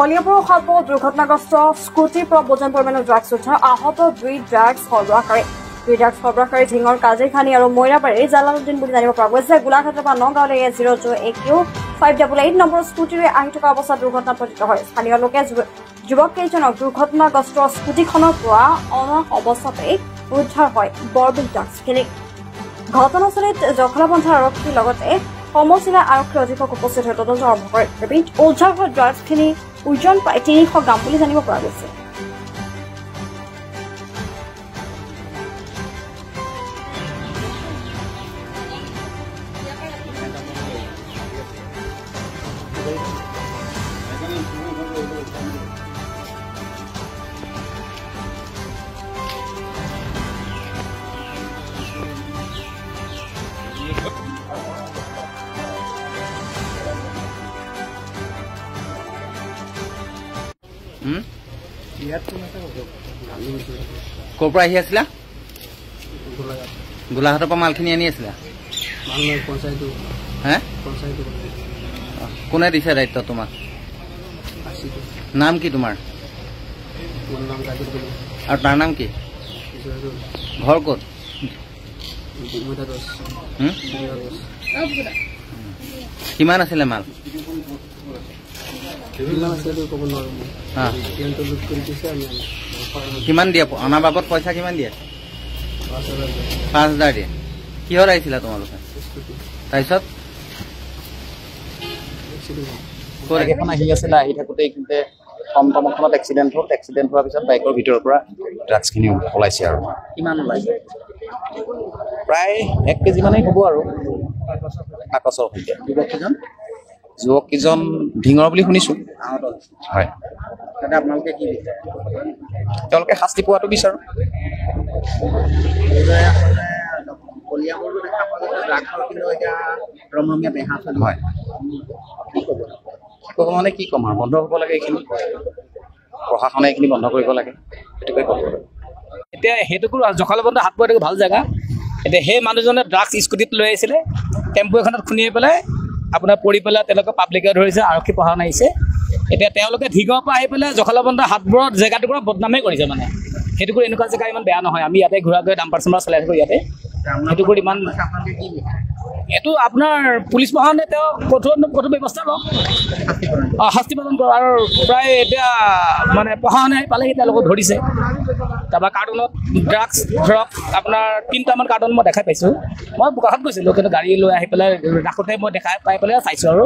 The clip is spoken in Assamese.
কলিয়াপুৰ খালপুৰত দুৰ্ঘটনাগ্ৰস্ত স্কুটিৰ পৰা বজন পৰিমাণৰ ড্ৰাগছ উদ্ধাৰ আহত 2 ড্ৰাগছ সৰবৰাহকাৰী ঢিঙৰ কাজিখানি আৰু মৈৰাবাৰীৰ জালালুদ্দিন বুলি জানিব পৰা গৈছে। গোলাঘাটৰ পৰা নগাঁৱলৈ 002AQ588 নম্বৰ স্কুটিৰে আহি থকা অৱস্থাত দুৰ্ঘটনা পতিত হয়। স্থানীয় লোকে যুৱক কেইজনক দুৰ্ঘটনাগ্ৰস্ত স্কুটিখনৰ পৰা অনা অৱস্থাতে উদ্ধাৰ হয় বৰবিল ড্ৰাগছখিনি। ঘটনাস্থলীত জখলাবন্ধা আৰক্ষীৰ লগতে সমজিলা আৰক্ষীৰ অধীক্ষক উপস্থিত হৈ তদন্ত আৰম্ভ কৰে। উদ্ধাৰ হোৱা ড্ৰাগছখিনি ওজন প্ৰায় 300 গ্ৰাম বুলি জানিব পৰা গৈছে। ক'ৰ পৰা আহি আছিলা? গোলাঘাটৰ পৰা মালখিনি আনি আছিলা? কোনে দিছে দায়িত্ব তোমাক? নাম কি তোমাৰ? আৰু তাৰ নাম কি? ঘৰ ক'ত? কিমান আছিলে মাল? কিমান দিয়ে অনা বাবদ পইচা কিমান দিয়ে? 5,000 দিয়ে। কিহত আহিছিলা তোমালোকে? তাৰপিছত এখন আহি আছিলে, আহি থাকোঁতে এইখিনিতে টমটমখনত এক্সিডেণ্ট হ'ল। এক্সিডেণ্ট হোৱাৰ পিছত বাইকৰ ভিতৰৰ পৰা ড্ৰাগছখিনি ওলাইছে। আৰু কিমান ওলাইছে? প্ৰায় 1 কেজি মানেই হ'ব আৰু বাকচৰ সৈতে। যুৱককেইজন ঢিঙৰ বুলি শুনিছোঁ। হয়, আপোনালোকে কি বিচাৰে? তেওঁলোকে শাস্তি পোৱাটো বিচাৰোঁ। হয়, ক'ব মানে কি ক'ম আৰু, বন্ধ হ'ব লাগে এইখিনি। প্ৰশাসনে এইখিনি বন্ধ কৰিব লাগে, সেইটোকে ক'ব লাগে। এতিয়া সেইটোকো জখলাবন্ধা হাত পোৱাটো ভাল জেগা। এতিয়া সেই মানুহজনে ড্ৰাগছ স্কুটিত লৈ আহিছিলে, টেম্পু এখনত খুন্দিয়াই পেলাই আপোনাৰ পৰি পেলাই তেওঁলোকে পাব্লিকে ধৰিছে, আৰক্ষী প্ৰশাসন আহিছে। এতিয়া তেওঁলোকে ঢিঙৰ পৰা আহি পেলাই জখলাবন্ধা হাতবোৰত জেগাটোৰ পৰা বদনামেই কৰিছে। মানে সেইটো কৰি এনেকুৱা জেগা ইমান বেয়া নহয়। আমি ইয়াতে ঘূৰা গৈ ডাম্পাৰ চাম্পাৰ চলাই থাকোঁ ইয়াতে। সেইটো কৰি ইমান এইটো আপোনাৰ পুলিচ প্ৰশাসনে তেওঁ কঠোৰ ব্যৱস্থা লওক, শাস্তি প্ৰদান কৰক। আৰু প্ৰায় এতিয়া মানে প্ৰশাসনে আহি পালেহি, তেওঁলোকক ধৰিছে। তাৰপৰা কাৰ্টুনত ড্ৰাগছ ধৰক আপোনাৰ 3টামান কাৰ্টুন মই দেখাই পাইছোঁ। মই বোকাখাত গৈছিলোঁ, কিন্তু গাড়ী লৈ আহি পেলাই ৰাখোঁতে মই দেখাই পাই পেলাই চাইছোঁ আৰু